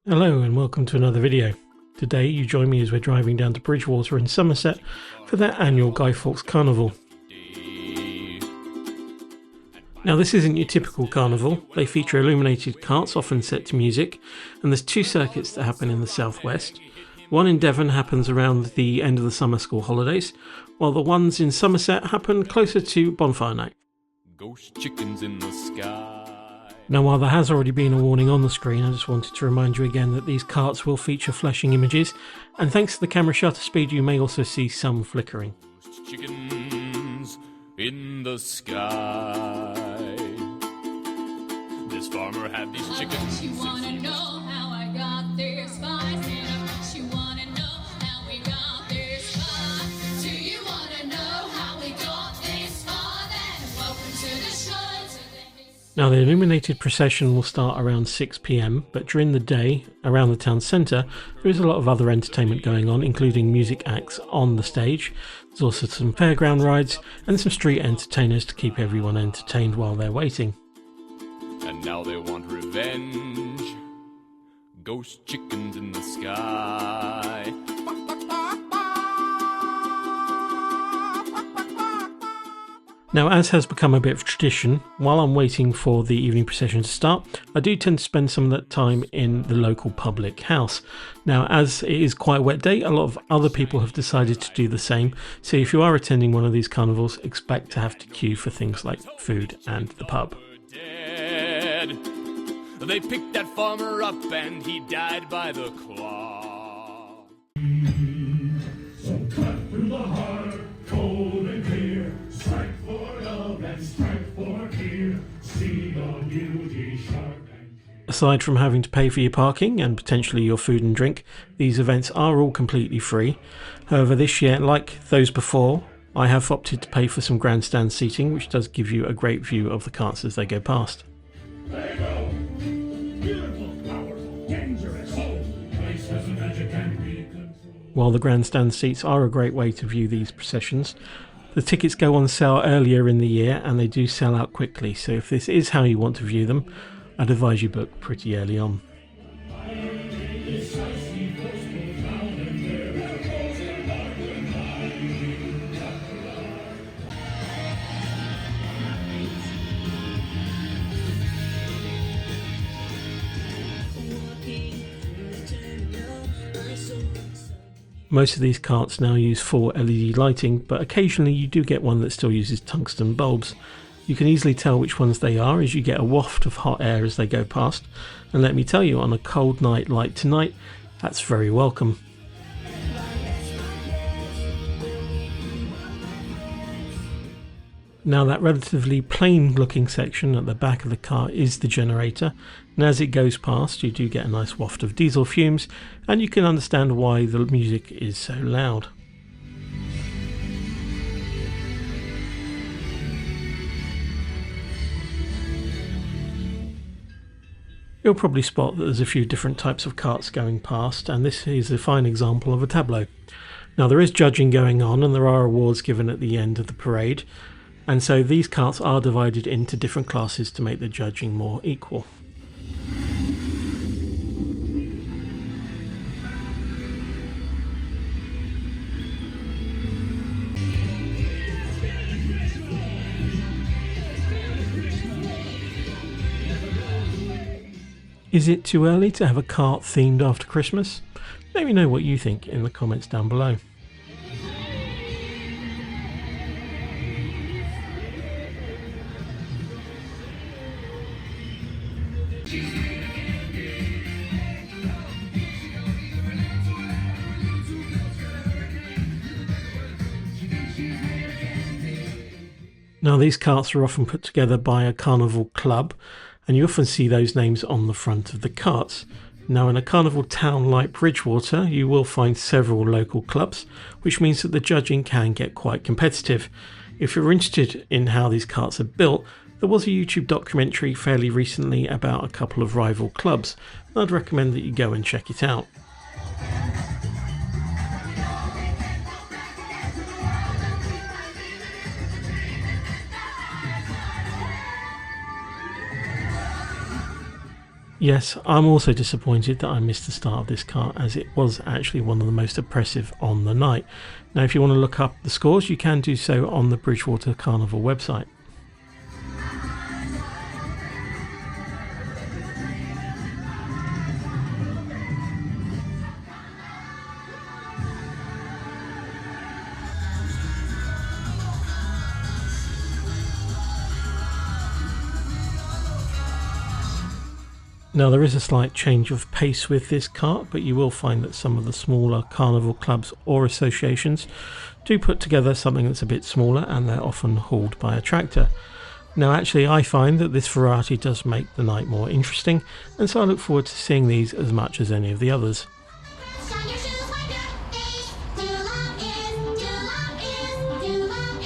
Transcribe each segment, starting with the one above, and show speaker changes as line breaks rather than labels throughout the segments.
Hello and welcome to another video. Today you join me as we're driving down to Bridgwater in Somerset for their annual Fawkes Carnival. Now this isn't your typical carnival. They feature illuminated carts often set to music, and there's two circuits that happen in the southwest. One in Devon happens around the end of the summer school holidays, while the ones in Somerset happen closer to bonfire night.
Ghost chickens in the sky.
Now while there has already been a warning on the screen, I just wanted to remind you again that these carts will feature flashing images, and thanks to the camera shutter speed you may also see some flickering.
Ghost chickens in the sky. This farmer had these chickens.
She wanna know how I got this spice in 'em. She wanna know how we got this far. Do you wanna know how we got this far? Then welcome to the show.
Now the illuminated procession will start around 6 PM, but during the day, around the town centre, there is a lot of other entertainment going on, including music acts on the stage. There's also some fairground rides and some street entertainers to keep everyone entertained while they're waiting.
And now they want revenge. Ghost chickens in the sky.
Now, as has become a bit of tradition, while I'm waiting for the evening procession to start, I do tend to spend some of that time in the local public house. Now, as it is quite a wet day, a lot of other people have decided to do the same, so if you are attending one of these carnivals, expect to have to queue for things like food and the pub.
Dead. They picked that farmer up and he died by the claw.
So cut through the heart, cold and clear. Strike for love and strike for fear. See the beauty sharp and clear.
Aside from having to pay for your parking and potentially your food and drink, these events are all completely free. However, this year, like those before, I have opted to pay for some grandstand seating, which does give you a great view of the carts as they go past.
They go. Beautiful, powerful, dangerous. Place as a magic can be controlled.
While the grandstand seats are a great way to view these processions, the tickets go on sale earlier in the year and they do sell out quickly, so if this is how you want to view them, I'd advise you book pretty early on. Most of these carts now use full LED lighting, but occasionally you do get one that still uses tungsten bulbs. You can easily tell which ones they are as you get a waft of hot air as they go past, and let me tell you, on a cold night like tonight, that's very welcome. Now that relatively plain looking section at the back of the car is the generator, and as it goes past you do get a nice waft of diesel fumes, and you can understand why the music is so loud. You'll probably spot that there's a few different types of carts going past, and this is a fine example of a tableau. Now there is judging going on and there are awards given at the end of the parade, and so these carts are divided into different classes to make the judging more equal. Is it too early to have a cart themed after Christmas? Let me know what you think in the comments down below. Now these carts are often put together by a carnival club, and you often see those names on the front of the carts. Now in a carnival town like Bridgwater you will find several local clubs, which means that the judging can get quite competitive. If you're interested in how these carts are built, there was a YouTube documentary fairly recently about a couple of rival clubs, and I'd recommend that you go and check it out. Yes, I'm also disappointed that I missed the start of this cart, as it was actually one of the most oppressive on the night. Now if you want to look up the scores, you can do so on the Bridgewater Carnival website. Now there is a slight change of pace with this cart, but you will find that some of the smaller carnival clubs or associations do put together something that's a bit smaller, and they're often hauled by a tractor. Now actually I find that this variety does make the night more interesting, and so I look forward to seeing these as much as any of the others.
Shine your shoes like your ace. Do love is, do love is, do love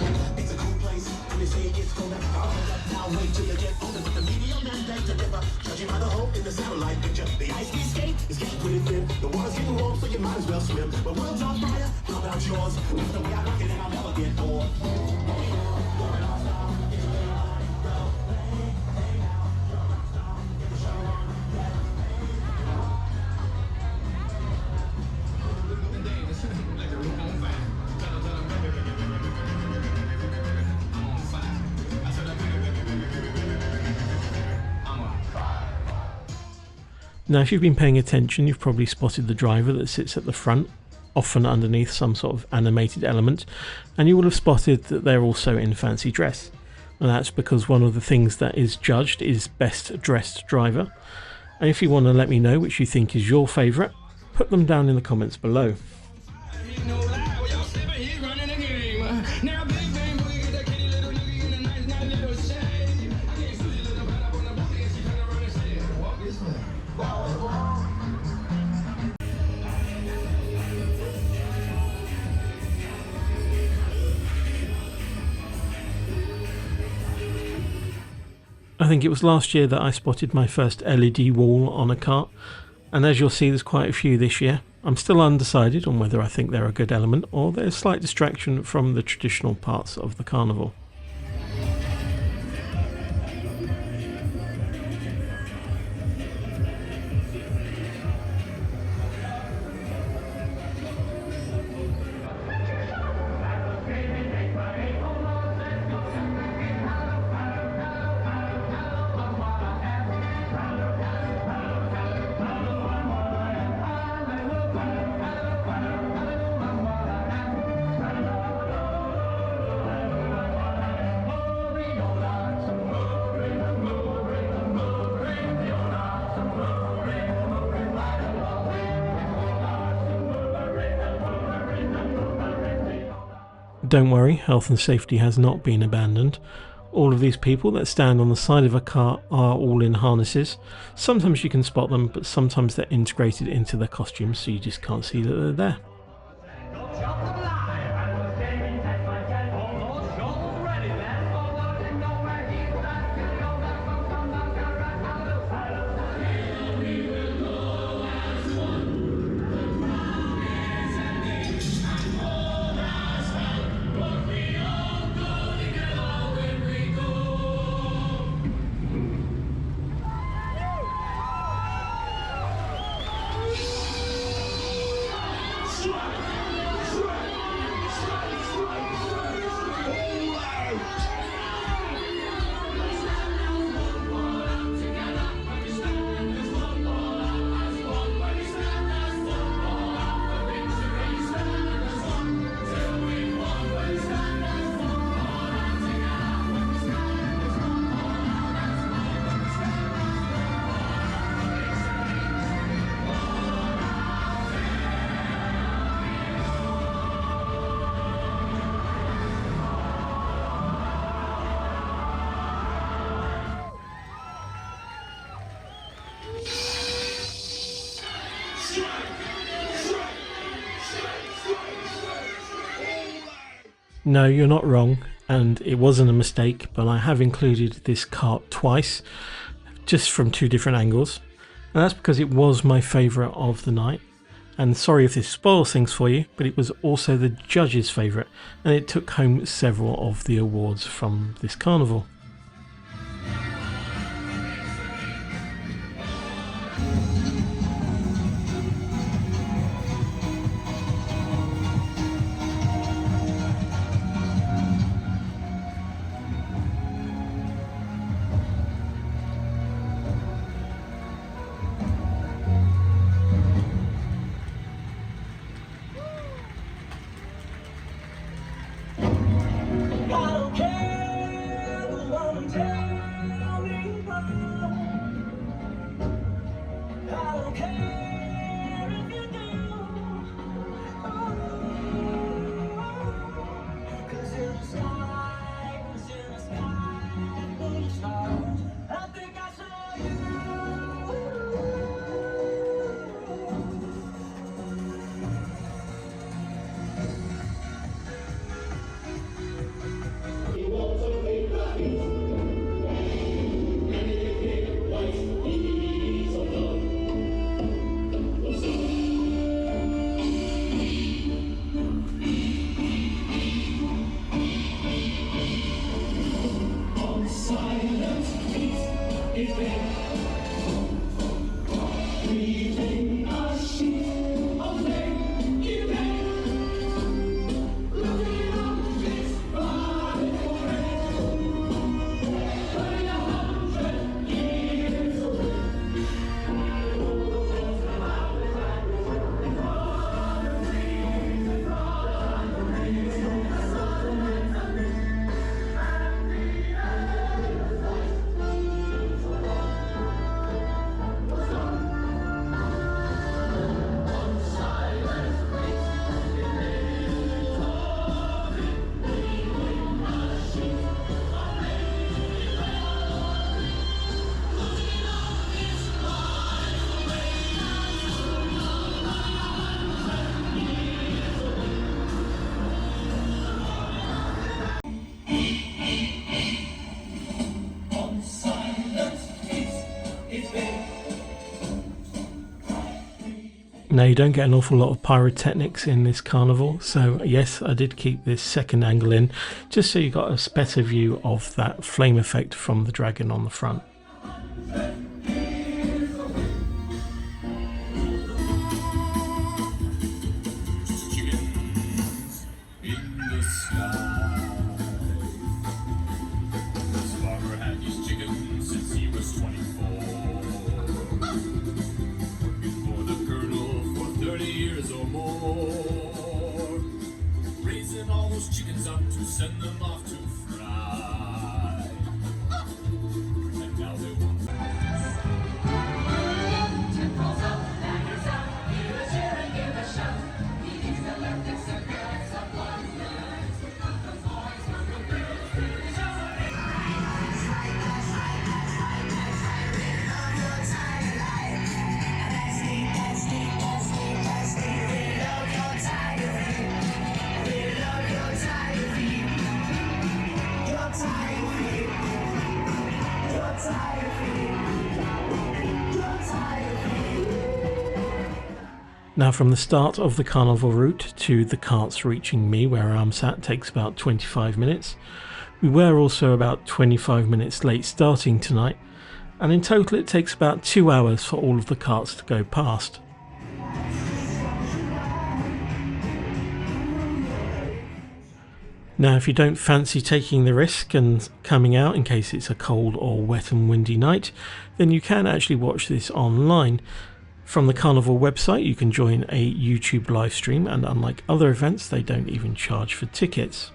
is.
It's a cool place, and they say it's gonna power up. Now wait till you get older, but the medium and they deliver. Judging by the hole in the satellite picture, the ice we skate is getting pretty thin. The water's getting warm, so you might as well swim. The world's on fire, how about yours? With the way I rock it, and I'll never get bored.
Now if you've been paying attention, you've probably spotted the driver that sits at the front, often underneath some sort of animated element, and you will have spotted that they're also in fancy dress. And that's because one of the things that is judged is best dressed driver. And if you want to let me know which you think is your favourite, put them down in the comments below. I think it was last year that I spotted my first LED wall on a cart, and as you'll see there's quite a few this year. I'm still undecided on whether I think they're a good element or they're a slight distraction from the traditional parts of the carnival. Don't worry, health and safety has not been abandoned. All of these people that stand on the side of a cart are all in harnesses. Sometimes you can spot them, but sometimes they're integrated into their costumes, so you just can't see that they're there. No, you're not wrong, and it wasn't a mistake, but I have included this cart twice, just from two different angles, and that's because it was my favourite of the night. And sorry if this spoils things for you, but it was also the judges' favourite, and it took home several of the awards from this carnival. Now, you don't get an awful lot of pyrotechnics in this carnival, so yes, I did keep this second angle in just so you got a better view of that flame effect from the dragon on the front.
Chickens in the sky. This farmer had these chickens since he was 24. Working for the colonel for 30 years or more. Raising all those chickens up to send them off to fry. And now they want
Now, from the start of the carnival route to the carts reaching me where I'm sat takes about 25 minutes. We were also about 25 minutes late starting tonight, and in total it takes about 2 hours for all of the carts to go past. Now, if you don't fancy taking the risk and coming out in case it's a cold or wet and windy night, then you can actually watch this online. From the carnival website you can join a YouTube live stream, and unlike other events they don't even charge for tickets.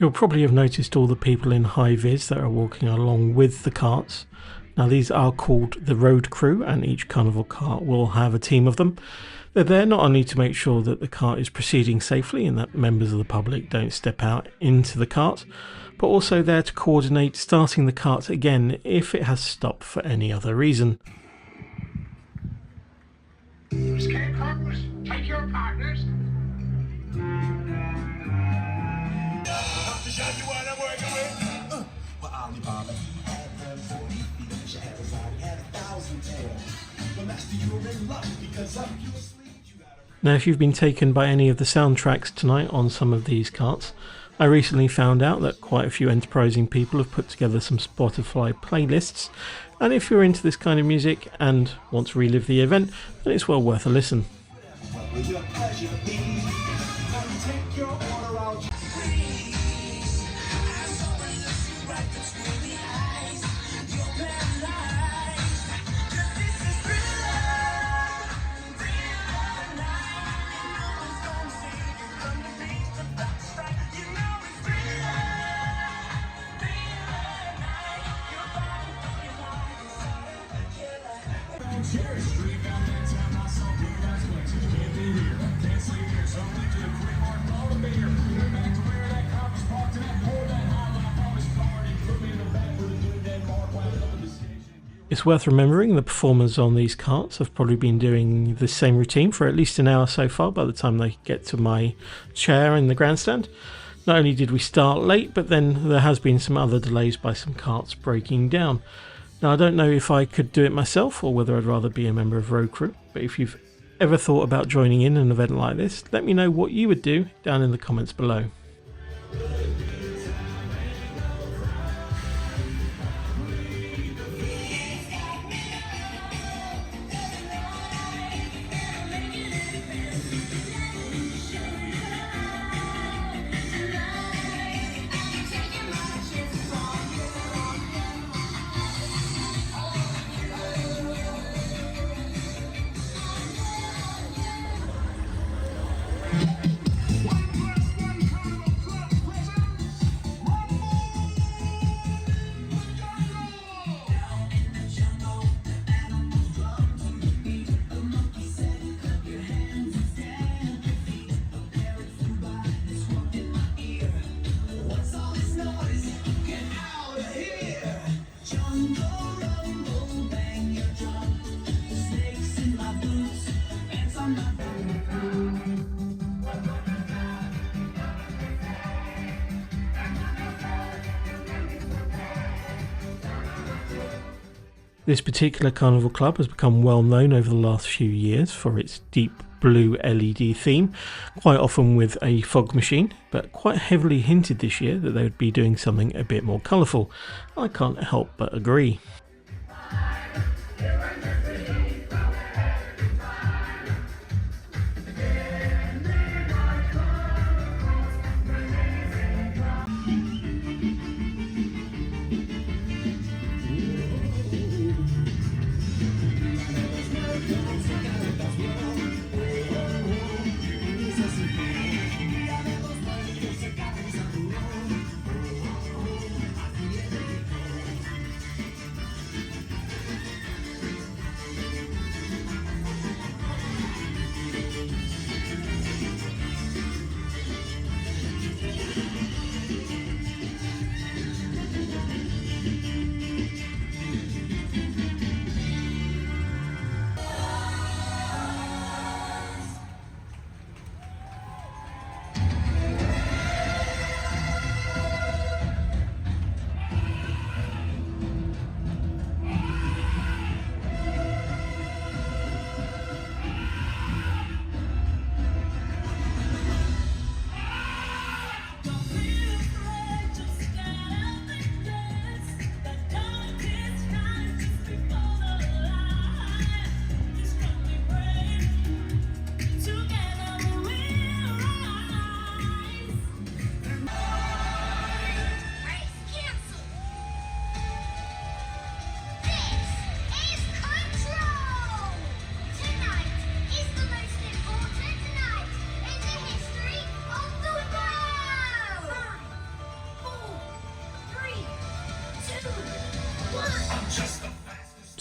You'll probably have noticed all the people in high vis that are walking along with the carts. Now, these are called the road crew, and each carnival cart will have a team of them. They're there not only to make sure that the cart is proceeding safely and that members of the public don't step out into the cart, but also there to coordinate starting the cart again if it has stopped for any other reason.
Escape carters, take your partners.
Now, if you've been taken by any of the soundtracks tonight on some of these carts, I recently found out that quite a few enterprising people have put together some Spotify playlists, and if you're into this kind of music and want to relive the event, then it's well worth a listen. It's worth remembering the performers on these carts have probably been doing the same routine for at least an hour so far by the time they get to my chair in the grandstand. Not only did we start late, but then there has been some other delays by some carts breaking down. Now, I don't know if I could do it myself or whether I'd rather be a member of road crew, but if you've ever thought about joining in an event like this, let me know what you would do down in the comments below. This particular carnival club has become well known over the last few years for its deep blue LED theme, quite often with a fog machine, but quite heavily hinted this year that they would be doing something a bit more colourful. I can't help but agree.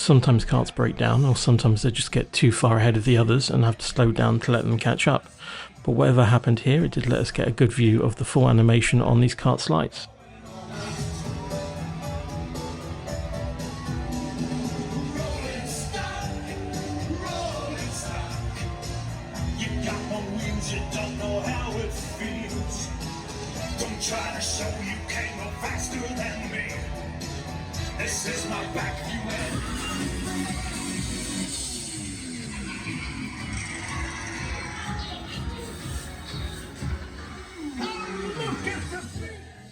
Sometimes carts break down, or sometimes they just get too far ahead of the others and have to slow down to let them catch up. But whatever happened here, it did let us get a good view of the full animation on these cart's lights.
Try to show you can't go faster than me. This is my back view.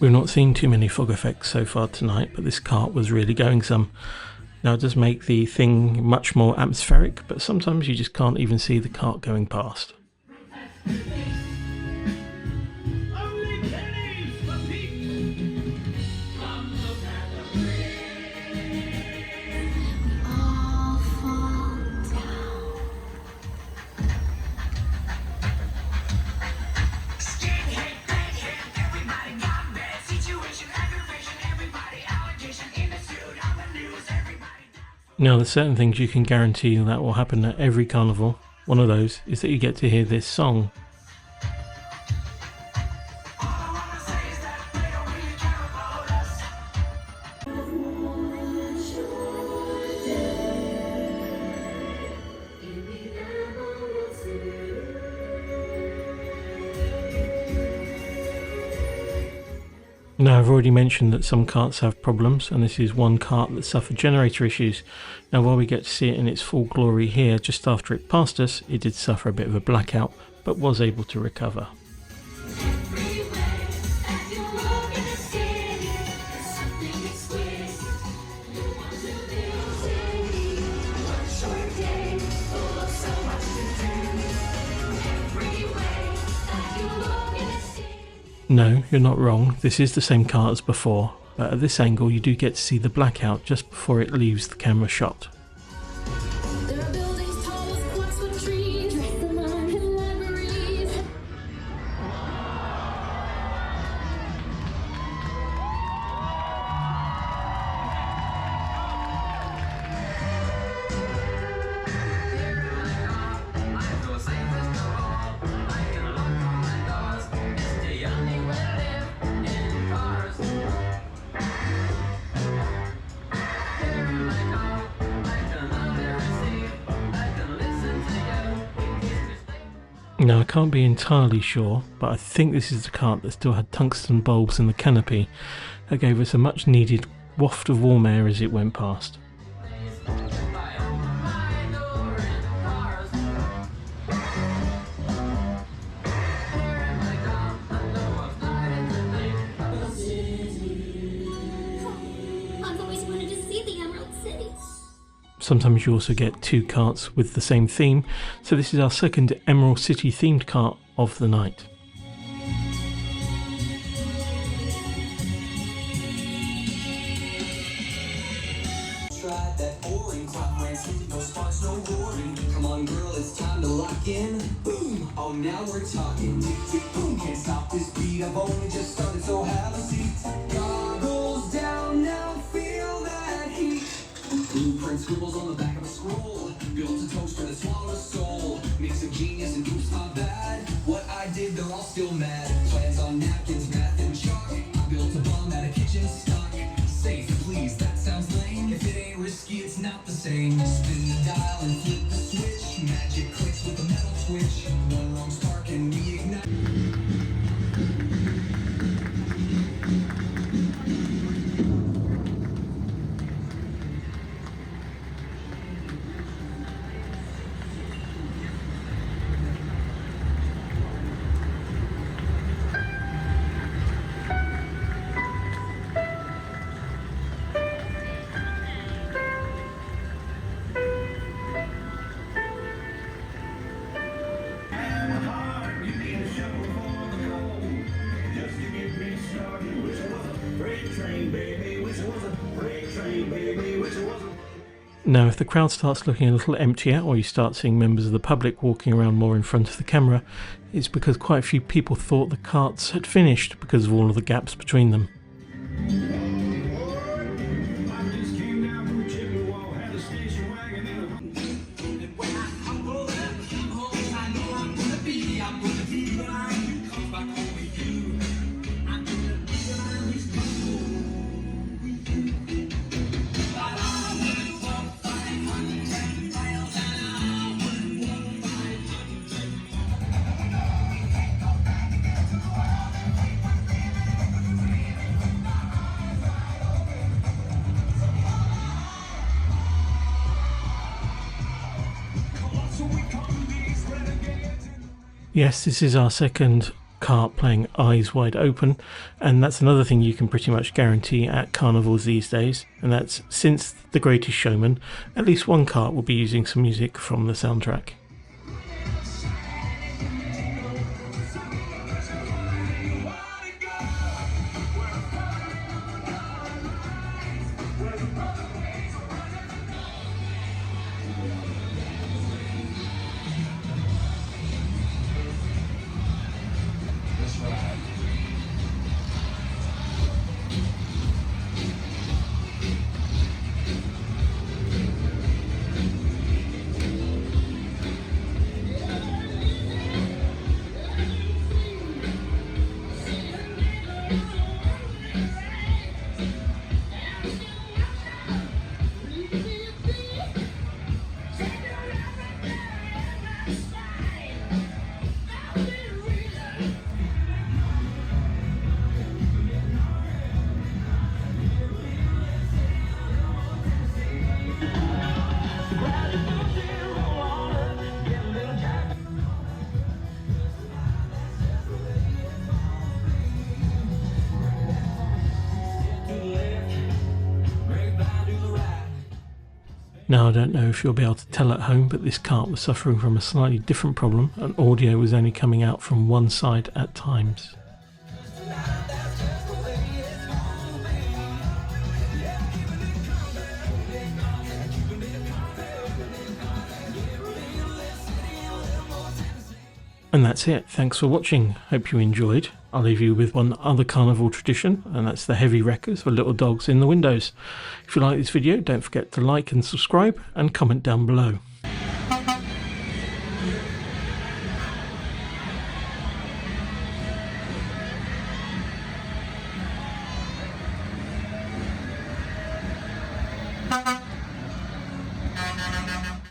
We've not seen too many fog effects so far tonight, but this cart was really going some. Now it does make the thing much more atmospheric, but sometimes you just can't even see the cart going past. Now, there's certain things you can guarantee that will happen at every carnival. One of those is that you get to hear this song. Now, I've already mentioned that some carts have problems, and this is one cart that suffered generator issues. Now, while we get to see it in its full glory here, just after it passed us, it did suffer a bit of a blackout, but was able to recover. No, you're not wrong, this is the same cart as before, but at this angle you do get to see the blackout just before it leaves the camera shot.
There are buildings tall as clocks with trees, restaurants and libraries.
Now, I can't be entirely sure, but I think this is the cart that still had tungsten bulbs in the canopy that gave us a much needed waft of warm air as it went past.
I've always wanted to see the Emerald City.
Sometimes you also get two carts with the same theme, so this is our second Emerald City themed cart of the night.
Tried that boring clock ran sleepy, no sparks, no roaring. Come on, girl, it's time to lock in. Boom! Oh, now we're talking. Tick, tick, boom! Can't stop this beat. I've only just started, so have a seat. Goggles down now, feel that heat. Blueprint scribbles on the back of a scroll. Built a toaster that swallowed a soul. Mix of genius and oops, my bad. What I did, they're all still mad. Plans on napkins, math and chalk. I built a bomb at a kitchen stock. Safe, please, that sounds lame. If it ain't risky, it's not the same. Spin the dial and flip the switch. Magic clicks with a metal twitch. One wrong spark and we ignite.
Now, if the crowd starts looking a little emptier, or you start seeing members of the public walking around more in front of the camera, it's because quite a few people thought the carts had finished because of all of the gaps between them. Yes, this is our second cart playing Eyes Wide Open, and that's another thing you can pretty much guarantee at carnivals these days, and that's since The Greatest Showman, at least one cart will be using some music from the soundtrack. Now I don't know if you'll be able to tell at home, but this cart was suffering from a slightly different problem and audio was only coming out from one side at times. And that's it. Thanks for watching. Hope you enjoyed. I'll leave you with one other carnival tradition, and that's the heavy wreckers for little dogs in the windows. If you like this video, don't forget to like and subscribe and comment down below.